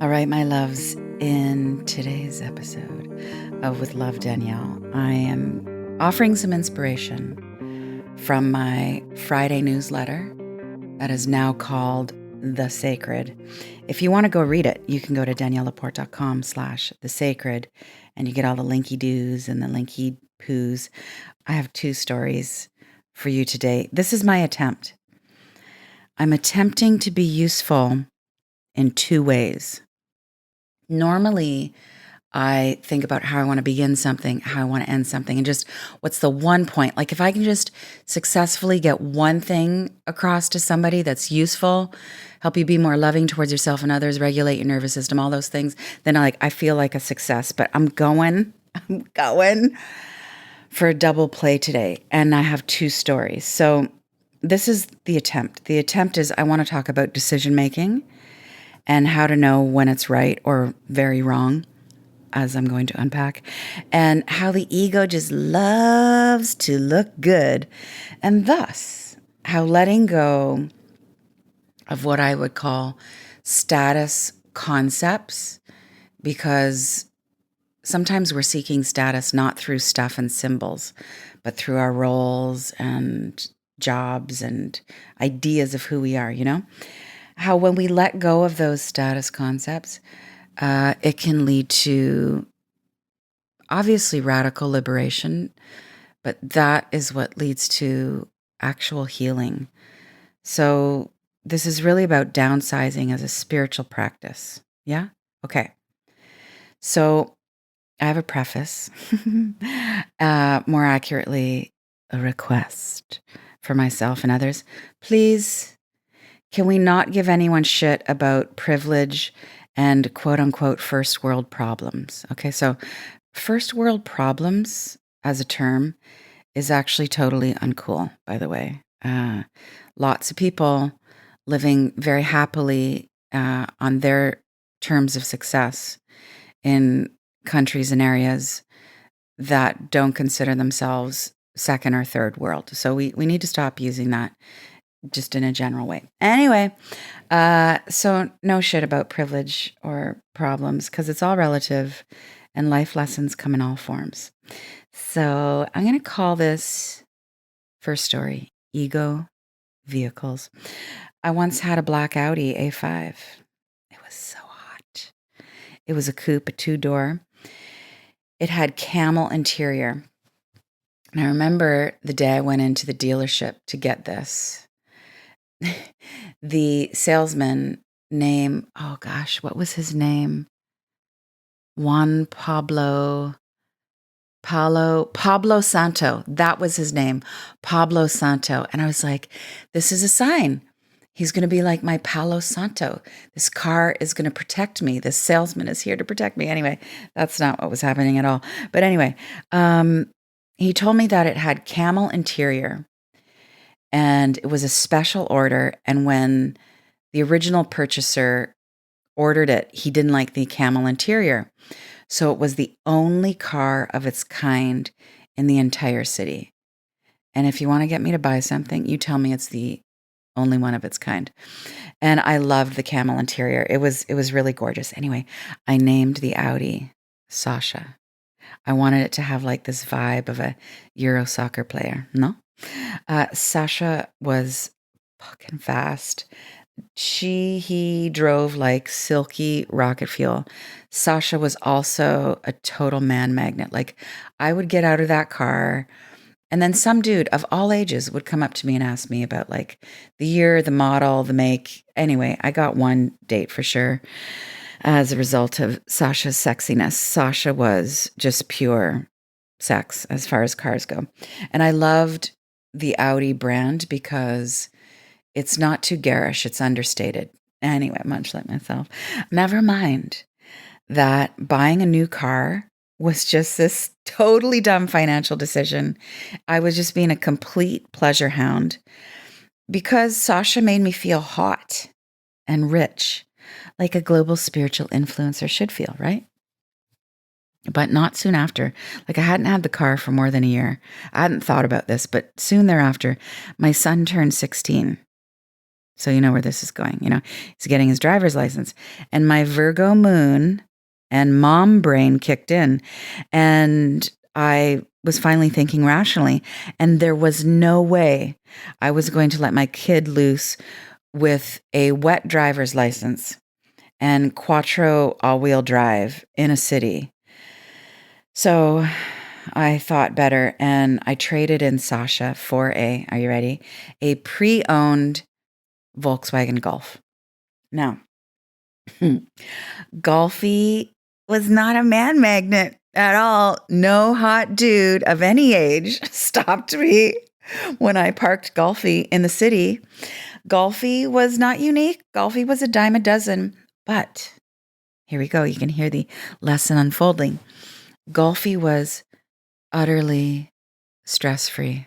All right, my loves, in today's episode of With Love, Danielle, I am offering some inspiration from my Friday newsletter that is now called The Sacred. If you want to go read it, you can go to daniellelaporte.com/The Sacred, and you get all the linky doos and the linky poos. I have 2 stories for you today. This is my attempt. I'm attempting to be useful in 2 ways. Normally, I think about how I want to begin something, how I want to end something, and just what's the one point. Like if I can just successfully get one thing across to somebody that's useful, help you be more loving towards yourself and others, regulate your nervous system, all those things, then I feel like a success. But I'm going for a double play today, and I have 2 stories. So this is the attempt. The attempt is I want to talk about decision making and how to know when it's right or very wrong, as I'm going to unpack, and how the ego just loves to look good, and thus how letting go of what I would call status concepts, because sometimes we're seeking status not through stuff and symbols, but through our roles and jobs and ideas of who we are, How when we let go of those status concepts, it can lead to obviously radical liberation, but that is what leads to actual healing. So this is really about downsizing as a spiritual practice. Yeah? Okay. So I have a preface, more accurately, a request for myself and others. Please, can we not give anyone shit about privilege and quote unquote first world problems? Okay, so first world problems as a term is actually totally uncool, by the way. Lots of people living very happily on their terms of success in countries and areas that don't consider themselves second or third world. So we need to stop using that just in a general way. Anyway, so no shit about privilege or problems because it's all relative and life lessons come in all forms. So I'm going to call this first story, Ego Vehicles. I once had a black Audi A5. It was so hot. It was a coupe, a 2-door. It had camel interior. And I remember the day I went into the dealership to get this. The salesman name, oh gosh, what was his name? Juan Pablo Santo. That was his name, Pablo Santo. And I was like, this is a sign. He's going to be like my Palo Santo. This car is going to protect me. This salesman is here to protect me. Anyway, that's not what was happening at all. But anyway, he told me that it had camel interior. And it was a special order. And when the original purchaser ordered it, he didn't like the camel interior. So it was the only car of its kind in the entire city. And if you want to get me to buy something, you tell me it's the only one of its kind. And I loved the camel interior. It was really gorgeous. Anyway, I named the Audi Sasha. I wanted it to have like this vibe of a Euro soccer player. No? Sasha was fucking fast. He drove like silky rocket fuel. Sasha was also a total man magnet. Like I would get out of that car and then some dude of all ages would come up to me and ask me about like the year, the model, the make. Anyway, I got one date for sure as a result of Sasha's sexiness. Sasha was just pure sex as far as cars go. And I loved the Audi brand because it's not too garish. It's understated. Anyway, much like myself. Never mind that buying a new car was just this totally dumb financial decision. I was just being a complete pleasure hound because Sasha made me feel hot and rich, like a global spiritual influencer should feel, right? But not soon after. Like I hadn't had the car for more than a year. I hadn't thought about this, but soon thereafter, my son turned 16. So you know where this is going. He's getting his driver's license. And my Virgo moon and mom brain kicked in. And I was finally thinking rationally. And there was no way I was going to let my kid loose with a wet driver's license and quattro all-wheel drive in a city. So I thought better, and I traded in Sasha for are you ready? A pre-owned Volkswagen Golf. Now, Golfy was not a man magnet at all. No hot dude of any age stopped me when I parked Golfy in the city. Golfy was not unique. Golfy was a dime a dozen. But here we go. You can hear the lesson unfolding. Golfy was utterly stress-free.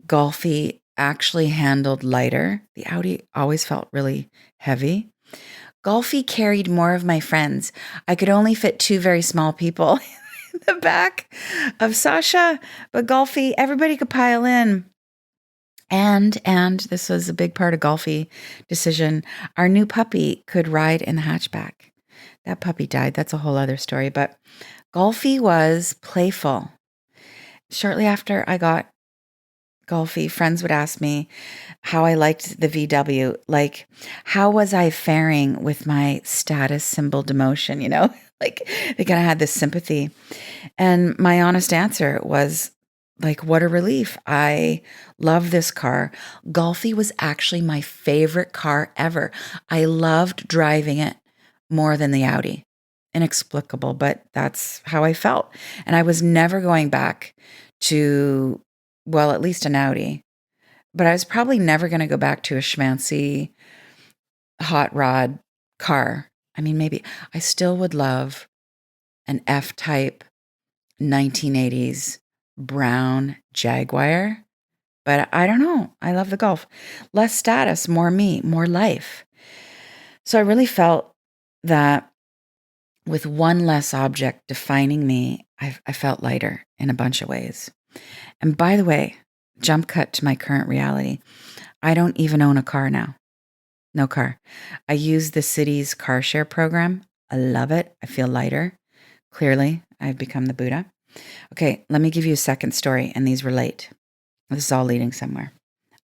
Golfy actually handled lighter. The Audi always felt really heavy. Golfy carried more of my friends. I could only fit 2 very small people in the back of Sasha, but Golfy, everybody could pile in. And this was a big part of Golfy decision. Our new puppy could ride in the hatchback. That puppy died. That's a whole other story. But Golfy was playful. Shortly after I got Golfy, friends would ask me how I liked the VW. Like, how was I faring with my status symbol demotion? Like they kind of had this sympathy. And my honest answer was, like, what a relief. I love this car. Golfy was actually my favorite car ever. I loved driving it more than the Audi. Inexplicable, but that's how I felt. And I was never going back to, well, at least an Audi. But I was probably never going to go back to a schmancy hot rod car. I mean, maybe I still would love an F-type 1980s brown Jaguar, but I don't know. I love the Golf. Less status, more me, more life. So I really felt that with one less object defining me, I felt lighter in a bunch of ways. And by the way, jump cut to my current reality. I don't even own a car now. No car. I use the city's car share program. I love it. I feel lighter. Clearly, I've become the Buddha. Okay, let me give you a second story, and these relate. This is all leading somewhere.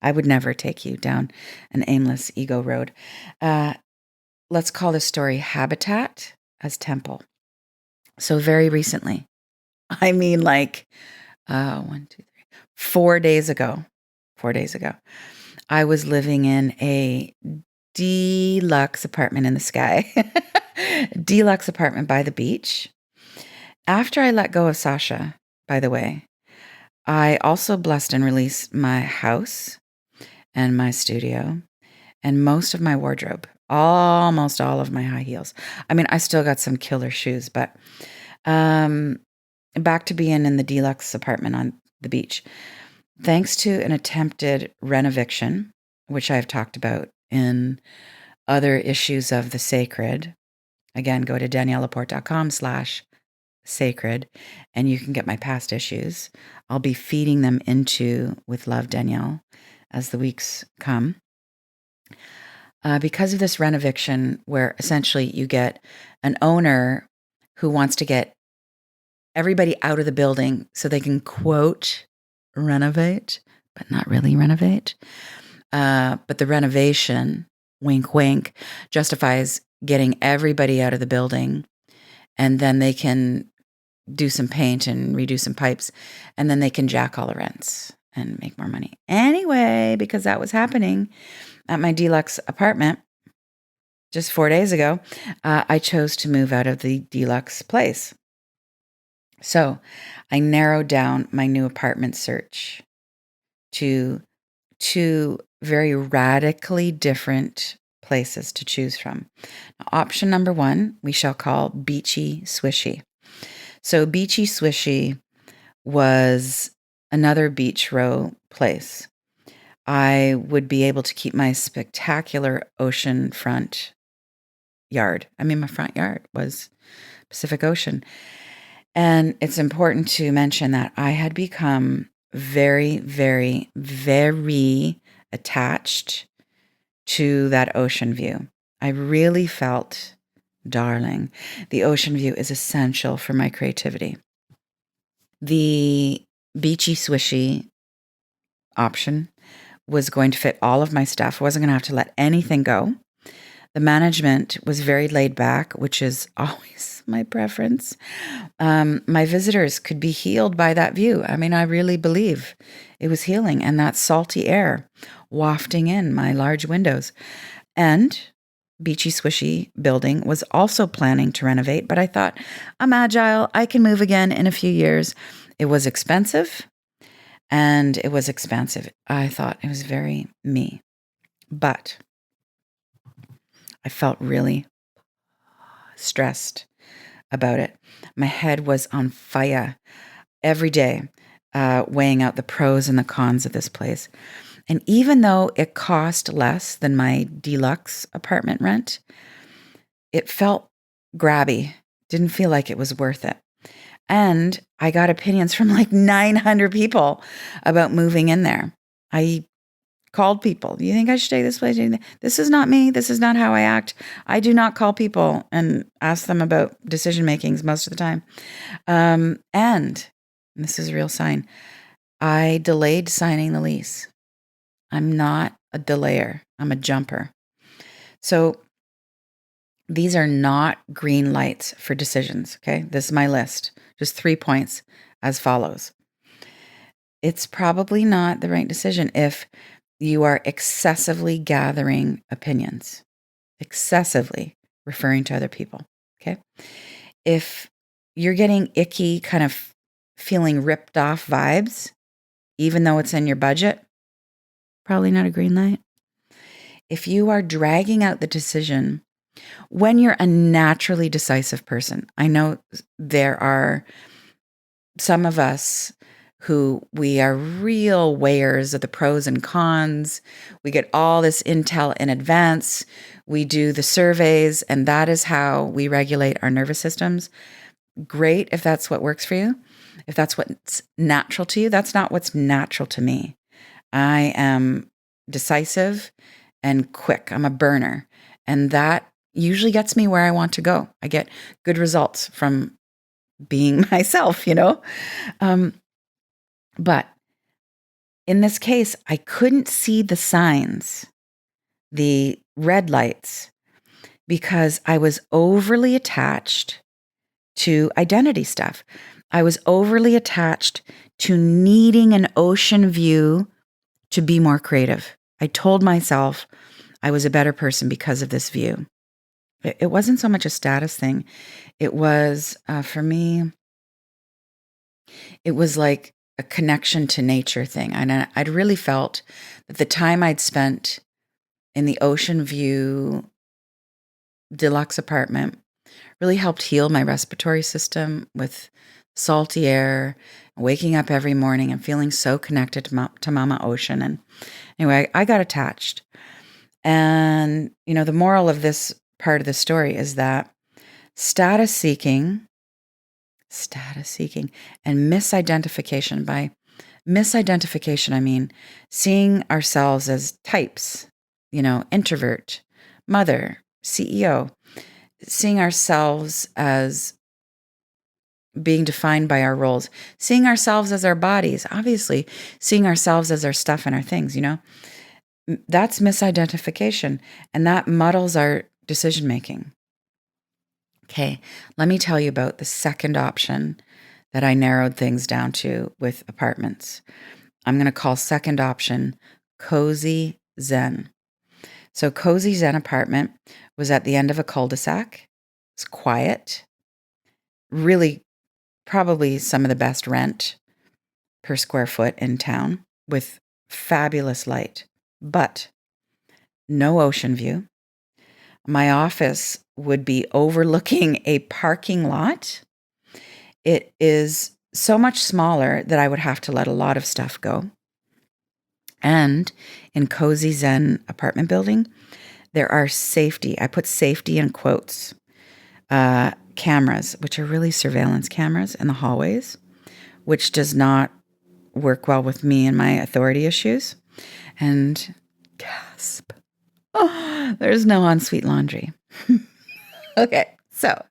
I would never take you down an aimless ego road. Let's call this story Habitat as Temple. So very recently, I mean like 4 days ago, I was living in a deluxe apartment in the sky, deluxe apartment by the beach. After I let go of Sasha, by the way, I also blessed and released my house and my studio and most of my wardrobe, almost all of my high heels. I mean, I still got some killer shoes, but back to being in the deluxe apartment on the beach. Thanks to an attempted renoviction, which I've talked about in other issues of the sacred. Again, go to daniellelaporte.com/sacred, and you can get my past issues. I'll be feeding them into With Love, Danielle, as the weeks come. Because of this renoviction, where essentially you get an owner who wants to get everybody out of the building so they can, quote, renovate, but not really renovate. But the renovation, wink, wink, justifies getting everybody out of the building, and then they can do some paint and redo some pipes, and then they can jack all the rents and make more money. Anyway, because that was happening at my deluxe apartment just 4 days ago, I chose to move out of the deluxe place. So I narrowed down my new apartment search to 2 very radically different places to choose from. Now, option number 1, we shall call Beachy Swishy. So Beachy Swishy was another beach row place. I would be able to keep my spectacular ocean front yard. I mean, my front yard was Pacific Ocean. And it's important to mention that I had become very, very, very attached to that ocean view. I really felt, darling, the ocean view is essential for my creativity. The beachy, swishy option was going to fit all of my stuff. I wasn't going to have to let anything go. The management was very laid back, which is always my preference. My visitors could be healed by that view. I mean, I really believe it was healing, and that salty air wafting in my large windows. And beachy, swishy building was also planning to renovate, but I thought, I'm agile. I can move again in a few years. It was expensive and it was expansive. I thought it was very me, but I felt really stressed about it. My head was on fire every day, weighing out the pros and the cons of this place. And even though it cost less than my deluxe apartment rent, it felt grabby. Didn't feel like it was worth it. And I got opinions from like 900 people about moving in there. I called people. Do you think I should stay this place? This is not me. This is not how I act. I do not call people and ask them about decision makings most of the time. And this is a real sign. I delayed signing the lease. I'm not a delayer. I'm a jumper. So these are not green lights for decisions. Okay. This is my list. Just 3 points as follows. It's probably not the right decision if you are excessively gathering opinions, excessively referring to other people. Okay. If you're getting icky, kind of feeling ripped off vibes, even though it's in your budget, probably not a green light. If you are dragging out the decision when you're a naturally decisive person, I know there are some of us who we are real weighers of the pros and cons. We get all this intel in advance. We do the surveys, and that is how we regulate our nervous systems. Great if that's what works for you. If that's what's natural to you, that's not what's natural to me. I am decisive and quick. I'm a burner. And that usually gets me where I want to go. I get good results from being myself, But in this case, I couldn't see the signs, the red lights, because I was overly attached to identity stuff. I was overly attached to needing an ocean view to be more creative. I told myself I was a better person because of this view. It wasn't so much a status thing. It was, for me, it was like a connection to nature thing. And I'd really felt that the time I'd spent in the ocean view deluxe apartment really helped heal my respiratory system with salty air, waking up every morning and feeling so connected to Mama Ocean. And anyway, I got attached. And, the moral of this part of the story is that status seeking and misidentification. By misidentification, I mean seeing ourselves as types, introvert, mother, CEO, seeing ourselves as being defined by our roles, seeing ourselves as our bodies, obviously, seeing ourselves as our stuff and our things, that's misidentification, and that muddles our decision making. Okay, let me tell you about the second option that I narrowed things down to with apartments. I'm going to call second option Cozy Zen. So Cozy Zen apartment was at the end of a cul-de-sac. It's quiet, really probably some of the best rent per square foot in town with fabulous light, but no ocean view. My office would be overlooking a parking lot. It is so much smaller that I would have to let a lot of stuff go. And in Cozy Zen apartment building, there are safety. I put safety in quotes. Cameras, which are really surveillance cameras in the hallways, which does not work well with me and my authority issues. And gasp. There's no ensuite laundry. Okay, so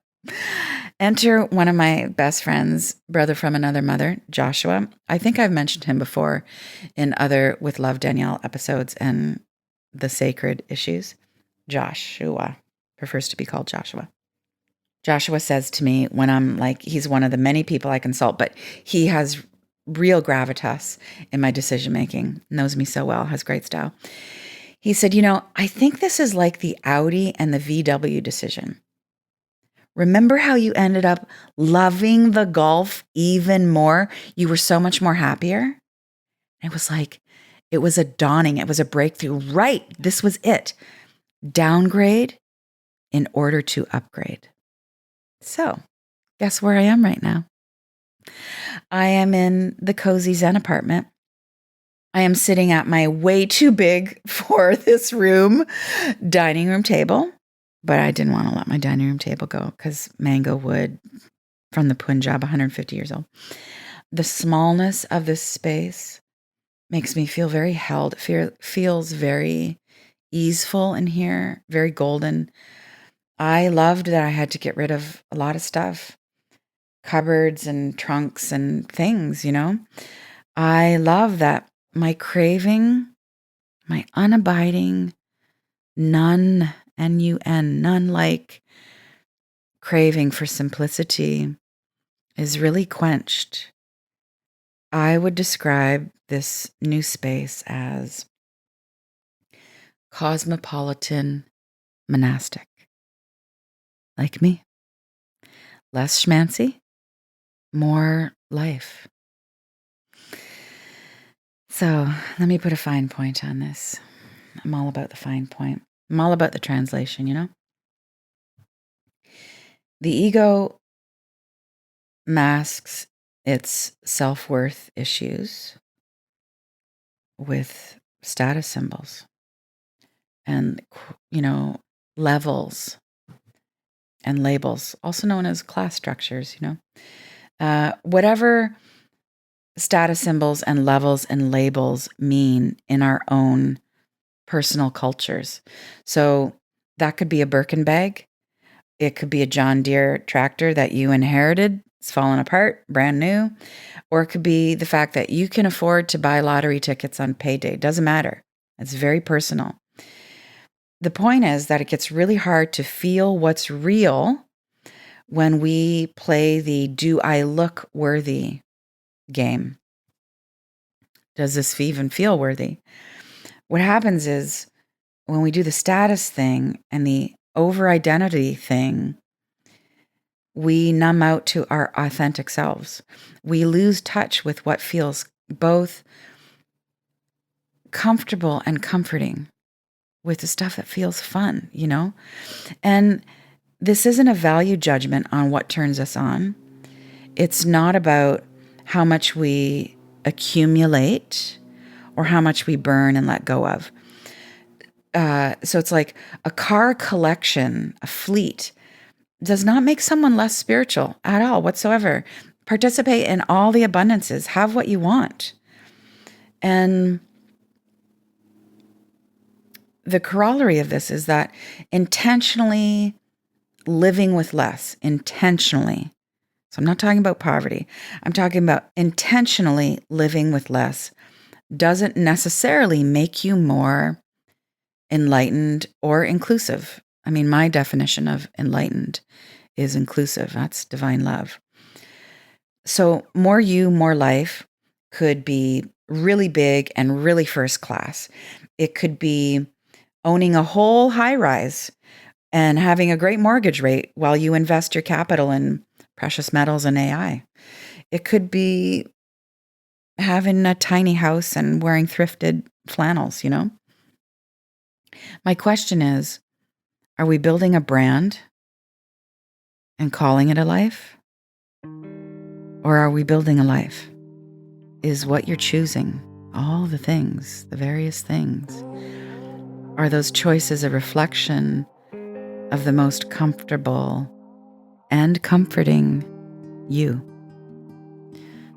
enter one of my best friends, brother from another mother, Joshua. I think I've mentioned him before in other With Love Danielle episodes and the sacred issues. Joshua prefers to be called Joshua. Joshua says to me when I'm like, he's one of the many people I consult, but he has real gravitas in my decision making, knows me so well, has great style. He said, I think this is like the Audi and the VW decision. Remember how you ended up loving the Golf even more? You were so much more happier. It was like, it was a dawning. It was a breakthrough. Right. This was it. Downgrade in order to upgrade. So guess where I am right now? I am in the cozy Zen apartment. I am sitting at my way too big for this room dining room table, but I didn't want to let my dining room table go because mango wood from the Punjab, 150 years old. The smallness of this space makes me feel very held. It feels very easeful in here, very golden. I loved that I had to get rid of a lot of stuff, cupboards and trunks and things, I love that my craving, my unabiding, none, N-U-N, none-like craving for simplicity is really quenched. I would describe this new space as cosmopolitan monastic. Like me. Less schmancy, more life. So let me put a fine point on this. I'm all about the fine point. I'm all about the translation, The ego masks its self-worth issues with status symbols and, levels and labels, also known as class structures, whatever status symbols and levels and labels mean in our own personal cultures. So that could be a Birkin bag. It could be a John Deere tractor that you inherited. It's fallen apart, brand new. Or it could be the fact that you can afford to buy lottery tickets on payday. Doesn't matter. It's very personal. The point is that it gets really hard to feel what's real when we play the do I look worthy game. Does this even feel worthy? What happens is when we do the status thing and the over-identity thing, we numb out to our authentic selves. We lose touch with what feels both comfortable and comforting, with the stuff that feels fun, And this isn't a value judgment on what turns us on. It's not about how much we accumulate or how much we burn and let go of. So it's like a car collection, a fleet, does not make someone less spiritual at all whatsoever. Participate in all the abundances. Have what you want. And the corollary of this is that intentionally living with less, intentionally. So I'm not talking about poverty. I'm talking about intentionally living with less doesn't necessarily make you more enlightened or inclusive. I mean, my definition of enlightened is inclusive. That's divine love. So more you, more life could be really big and really first class. It could be owning a whole high rise and having a great mortgage rate while you invest your capital in precious metals and AI. It could be having a tiny house and wearing thrifted flannels, My question is, are we building a brand and calling it a life? Or are we building a life? Is what you're choosing, all the things, the various things, are those choices a reflection of the most comfortable and comforting you?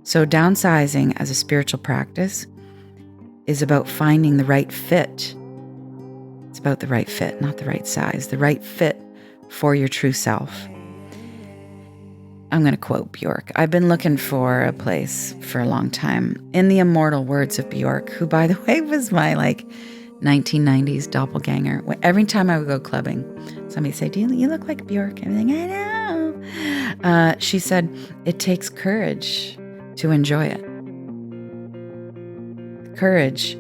So downsizing as a spiritual practice is about finding the right fit. It's about the right fit, not the right size, the right fit for your true self. I'm going to quote Bjork. I've been looking for a place for a long time. In the immortal words of Bjork, who, by the way, was my 1990s doppelganger. Every time I would go clubbing, somebody say, you look like Bjork. I'm like, I know. She said, it takes courage to enjoy it. Courage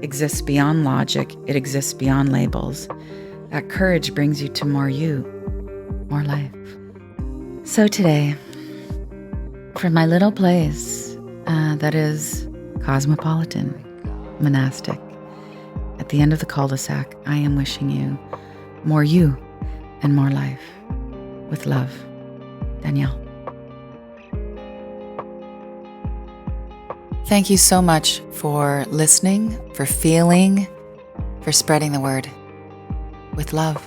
exists beyond logic. It exists beyond labels. That courage brings you to more you, more life. So today, from my little place that is cosmopolitan, monastic, at the end of the cul-de-sac, I am wishing you more you and more life. With love, Danielle. Thank you so much for listening, for feeling, for spreading the word. With love.